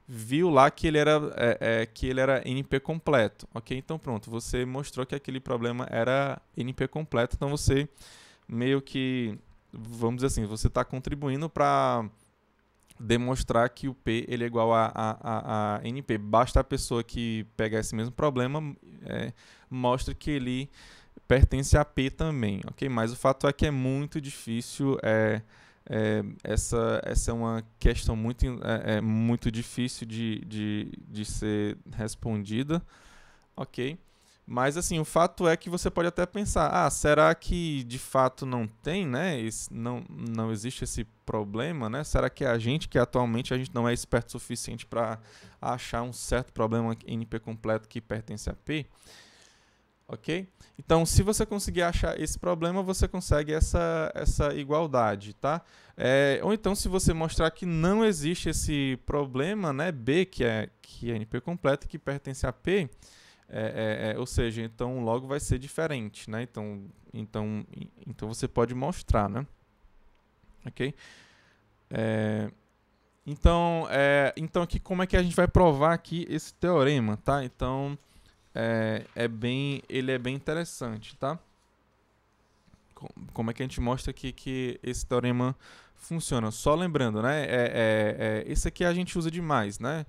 S1: viu lá que ele era NP completo, ok? Então pronto, você mostrou que aquele problema era NP completo, então você meio que, vamos dizer assim, você está contribuindo para demonstrar que o P ele é igual a NP. Basta a pessoa que pegar esse mesmo problema, mostre que ele pertence a P também, ok? Mas o fato é que é muito difícil, essa é uma questão muito difícil de ser respondida, ok? Mas assim, o fato é que você pode até pensar, será que de fato não tem, né? Não existe esse problema, né? Será que a gente, que atualmente a gente não é esperto o suficiente para achar um certo problema NP completo que pertence a P? Ok? Então, se você conseguir achar esse problema, você consegue essa igualdade, tá? Ou então, se você mostrar que não existe esse problema, né, B, que é NP completo, que pertence a P, ou seja, então logo vai ser diferente, né? Então você pode mostrar, né? Ok? Então aqui como é que a gente vai provar aqui esse teorema, tá? Então ele é bem interessante, tá? Como é que a gente mostra aqui que esse teorema funciona? Só lembrando, né? Esse aqui a gente usa demais, né?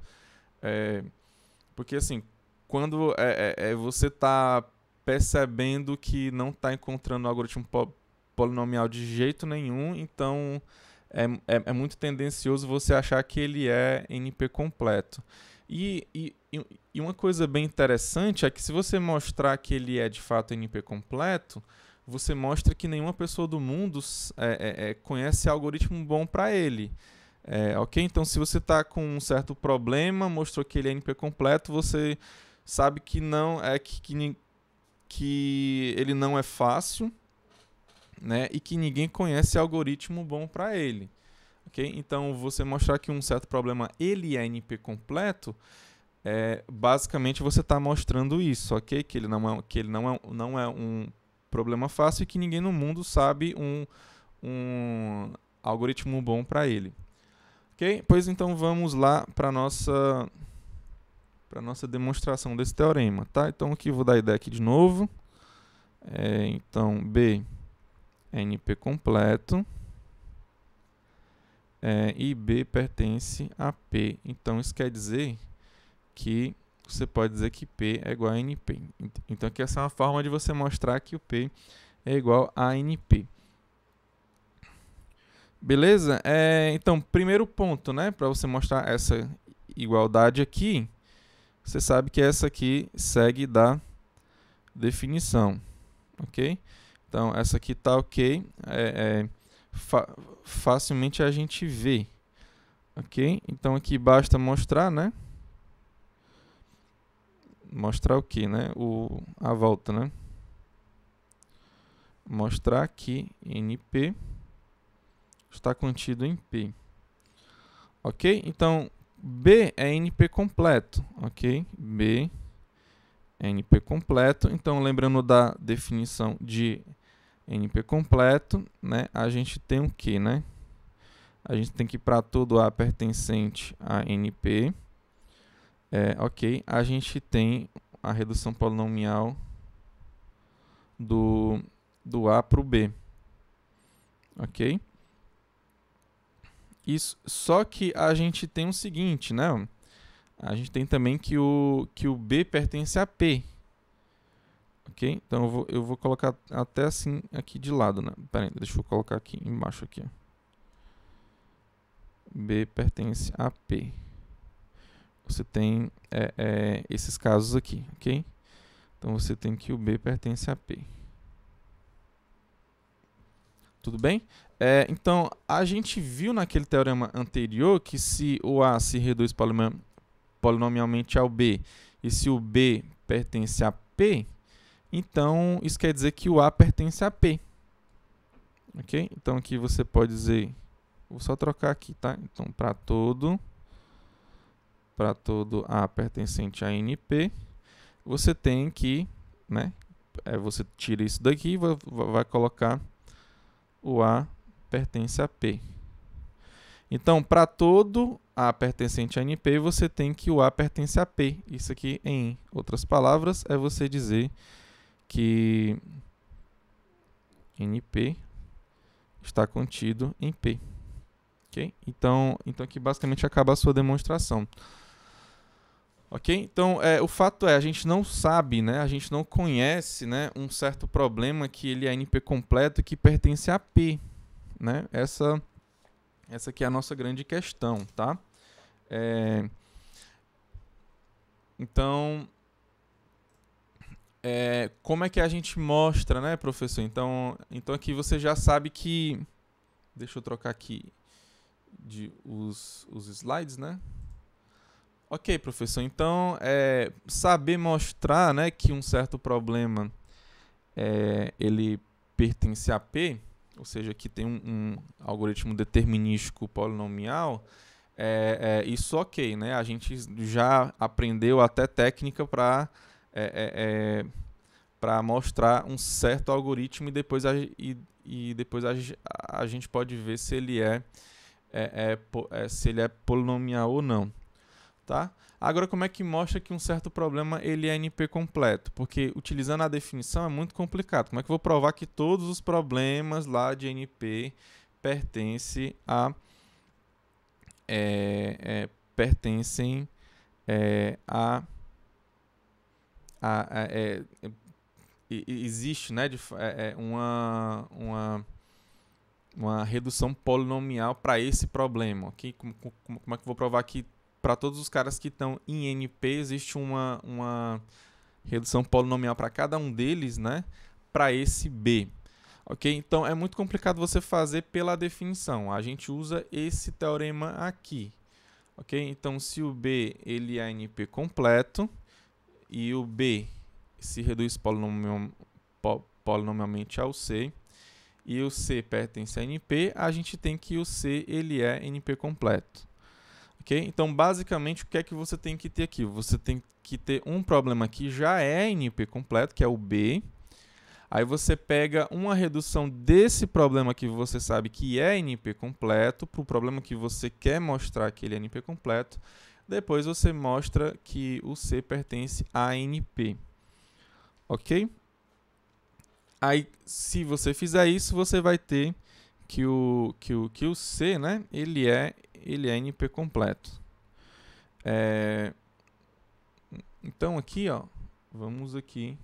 S1: Porque assim, quando você está percebendo que não está encontrando o algoritmo polinomial de jeito nenhum, então é muito tendencioso você achar que ele é NP completo. E uma coisa bem interessante é que se você mostrar que ele é de fato NP completo, você mostra que nenhuma pessoa do mundo conhece algoritmo bom para ele. Ok? Então, se você está com um certo problema, mostrou que ele é NP completo, você sabe que não que ele não é fácil, né? E que ninguém conhece algoritmo bom para ele. Ok? Então, você mostrar que um certo problema ele é NP completo, basicamente você está mostrando isso, ok? Que ele não é um problema fácil e que ninguém no mundo sabe um algoritmo bom para ele. Ok? Pois então vamos lá para a nossa demonstração desse teorema, tá? Então aqui eu vou dar a ideia aqui de novo. Então B é NP completo e B pertence a P. Então isso quer dizer que você pode dizer que P é igual a NP. Então aqui essa é uma forma de você mostrar que o P é igual a NP. Beleza? Então, primeiro ponto, né, para você mostrar essa igualdade aqui, você sabe que essa aqui segue da definição, ok? Então, essa aqui está ok, facilmente a gente vê, ok? Então, aqui basta mostrar, né? Mostrar o que, né? A volta, né? Mostrar que NP está contido em P. Ok? Então, B é NP completo, ok? B é NP completo. Então, lembrando da definição de NP completo, né? A gente tem o que, né? A gente tem que para todo A pertencente a NP, ok? A gente tem a redução polinomial do A para o B, ok? Isso, só que a gente tem o seguinte, né? A gente tem também que o B pertence a P. Ok? Então eu vou colocar até assim aqui de lado, né? Pera aí, deixa eu colocar aqui embaixo aqui. Ó. B pertence a P. Você tem esses casos aqui, ok? Então você tem que o B pertence a P. Tudo bem? Então, a gente viu naquele teorema anterior que se o A se reduz polinomialmente ao B e se o B pertence a P, então isso quer dizer que o A pertence a P. Ok? Então aqui você pode dizer, vou só trocar aqui, tá? Então para todo A pertencente a NP, você tem que, né? Você tira isso daqui e vai colocar o A pertence a P. Então, para todo A pertencente a NP, você tem que o A pertence a P. Isso aqui, em outras palavras, é você dizer que NP está contido em P. Okay? Então aqui basicamente acaba a sua demonstração. Ok? Então, o fato é, a gente não sabe, né? A gente não conhece, né, um certo problema que ele é NP completo e que pertence a P. Né? Essa aqui é a nossa grande questão, tá? Então, como é que a gente mostra, né, professor? Então aqui você já sabe que... Deixa eu trocar aqui os slides, né? Ok, professor. Então, saber mostrar, né, que um certo problema ele pertence a P, ou seja, que tem um algoritmo determinístico polinomial, isso ok, né? A gente já aprendeu até técnica para mostrar um certo algoritmo e depois a gente pode ver se ele se ele é polinomial ou não. Tá? Agora, como é que mostra que um certo problema ele é NP completo? Porque utilizando a definição é muito complicado. Como é que eu vou provar que todos os problemas lá de NP pertencem existe, né, uma redução polinomial para esse problema, ok? Como é que eu vou provar que para todos os caras que estão em NP existe uma redução polinomial para cada um deles, né, para esse B, ok? Então é muito complicado você fazer pela definição. A gente usa esse teorema aqui, ok? Então se o B ele é NP completo e o B se reduz polinomialmente ao C, e o C pertence a NP, a gente tem que o C ele é NP completo. Okay? Então, basicamente, o que é que você tem que ter aqui? Você tem que ter um problema que já é NP completo, que é o B. Aí você pega uma redução desse problema que você sabe que é NP completo para o problema que você quer mostrar que ele é NP completo. Depois você mostra que o C pertence a NP. Ok? Aí, se você fizer isso, você vai ter que o C, né, ele é NP completo. Então, aqui, ó, vamos aqui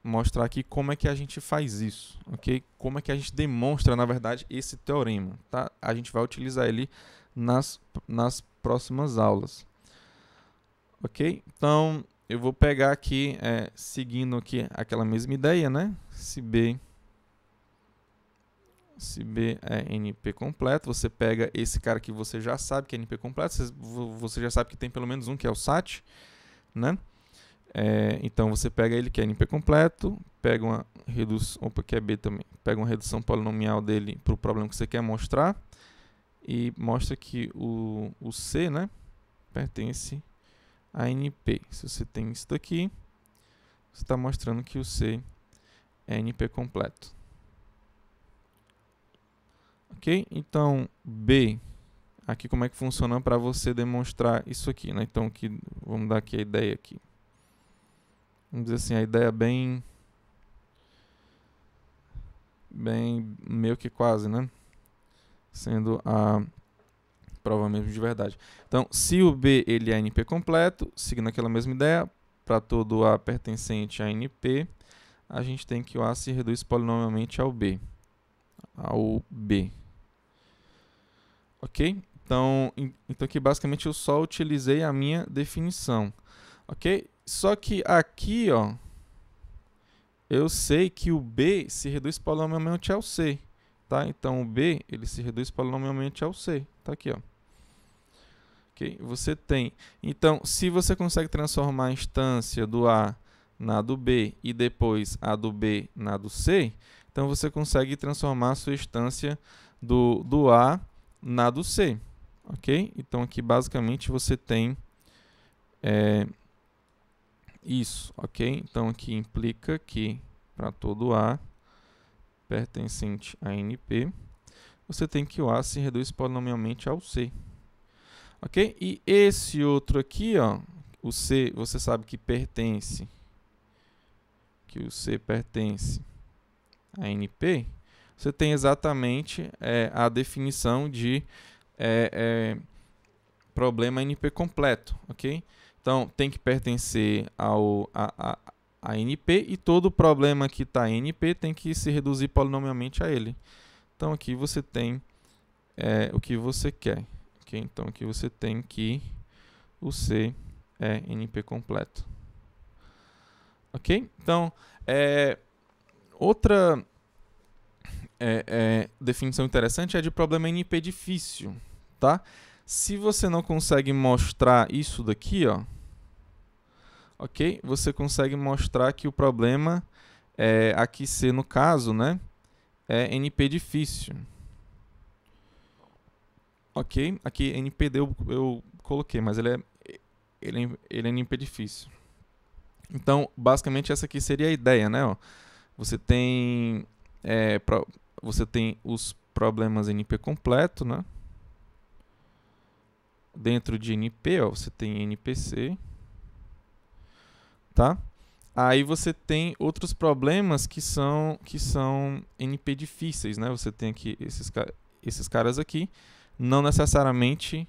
S1: mostrar aqui como é que a gente faz isso, ok? Como é que a gente demonstra, na verdade, esse teorema, tá? A gente vai utilizar ele nas próximas aulas, ok? Então, eu vou pegar aqui, seguindo aqui aquela mesma ideia, né? Se B é NP completo, você pega esse cara que você já sabe que é NP completo, você já sabe que tem pelo menos um, que é o SAT, né? Então você pega ele que é NP completo, pega uma redução, que é B também, pega uma redução polinomial dele para o problema que você quer mostrar e mostra que o C, né, pertence a NP. Se você tem isso daqui, você está mostrando que o C é NP completo. Ok? Então, B, aqui como é que funciona para você demonstrar isso aqui, né? Então, vamos dar aqui a ideia aqui. Vamos dizer assim, a ideia bem meio que quase, né? Sendo a prova mesmo de verdade. Então, se o B ele é NP completo, seguindo aquela mesma ideia, para todo A pertencente a NP, a gente tem que o A se reduz polinomialmente ao B. Ok? Então aqui basicamente eu só utilizei a minha definição. Ok? Só que aqui, ó, eu sei que o B se reduz polinomialmente ao C. Tá? Então o B ele se reduz polinomialmente ao C. Tá aqui, ó. Okay? Você tem. Então, se você consegue transformar a instância do A na do B e depois a do B na do C, então você consegue transformar a sua instância do A na do C. Ok? Então aqui basicamente você tem isso, ok? Então aqui implica que para todo A pertencente a NP, você tem que o A se reduz polinomialmente ao C. Ok? E esse outro aqui, ó, o C, você sabe que o C pertence a NP, você tem exatamente a definição de problema NP completo, ok? Então, tem que pertencer a NP e todo problema que está em NP tem que se reduzir polinomialmente a ele. Então, aqui você tem o que você quer. Okay? Então, aqui você tem que o C é NP completo. Ok? Então, outra definição interessante é de problema NP difícil, tá? Se você não consegue mostrar isso daqui, ó, ok? Você consegue mostrar que o problema aqui C no caso, né, é NP difícil. Ok? Aqui NPD eu coloquei, mas ele é NP difícil. Então, basicamente essa aqui seria a ideia, né? Ó. Você tem os problemas NP completo, né? Dentro de NP, ó, você tem NPC, tá? Aí você tem outros problemas que são NP difíceis, né? Você tem aqui esses caras aqui, não necessariamente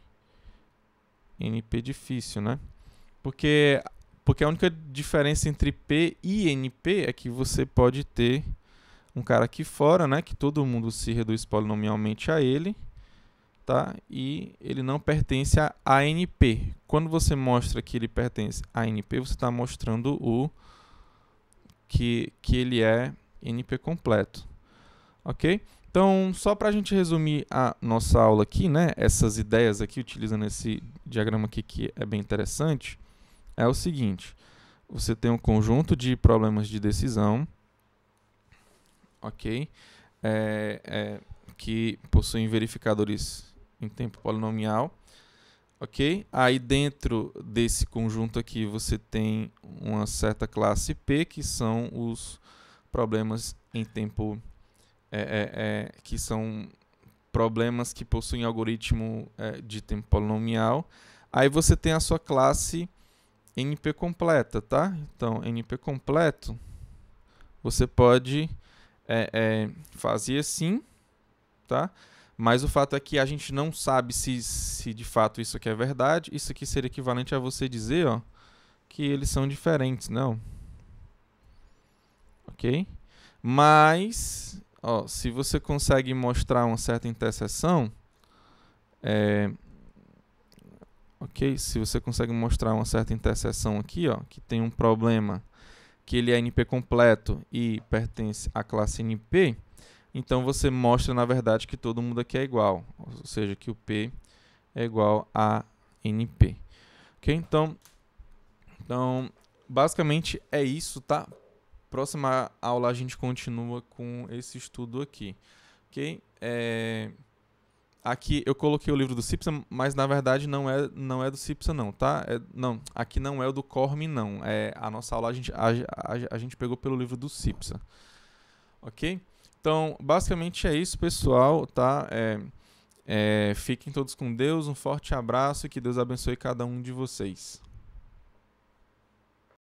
S1: NP difícil, né? Porque a única diferença entre P e NP é que você pode ter um cara aqui fora, né, que todo mundo se reduz polinomialmente a ele, tá? E ele não pertence a ANP. Quando você mostra que ele pertence a ANP, você está mostrando que ele é NP completo, ok? Então, só para a gente resumir a nossa aula aqui, né, essas ideias aqui, utilizando esse diagrama aqui que é bem interessante, é o seguinte: você tem um conjunto de problemas de decisão, ok? Que possuem verificadores em tempo polinomial, ok? Aí dentro desse conjunto aqui você tem uma certa classe P, que são os problemas em tempo, que são problemas que possuem algoritmo de tempo polinomial. Aí você tem a sua classe NP completa, tá? Então, NP completo, você pode fazer assim, tá? Mas o fato é que a gente não sabe se de fato isso aqui é verdade. Isso aqui seria equivalente a você dizer, ó, que eles são diferentes, não? Ok? Mas, ó, se você consegue mostrar uma certa interseção, ok? Se você consegue mostrar uma certa interseção aqui, ó, que tem um problema que ele é NP completo e pertence à classe NP, então você mostra, na verdade, que todo mundo aqui é igual, ou seja, que o P é igual a NP. Ok? Então, basicamente é isso, tá? Próxima aula a gente continua com esse estudo aqui. Ok? Aqui eu coloquei o livro do CIPSA, mas na verdade não é do CIPSA não, tá? Não, aqui não é o do CORM não. A nossa aula a gente pegou pelo livro do CIPSA. Ok? Então, basicamente é isso, pessoal, tá? Fiquem todos com Deus, um forte abraço e que Deus abençoe cada um de vocês.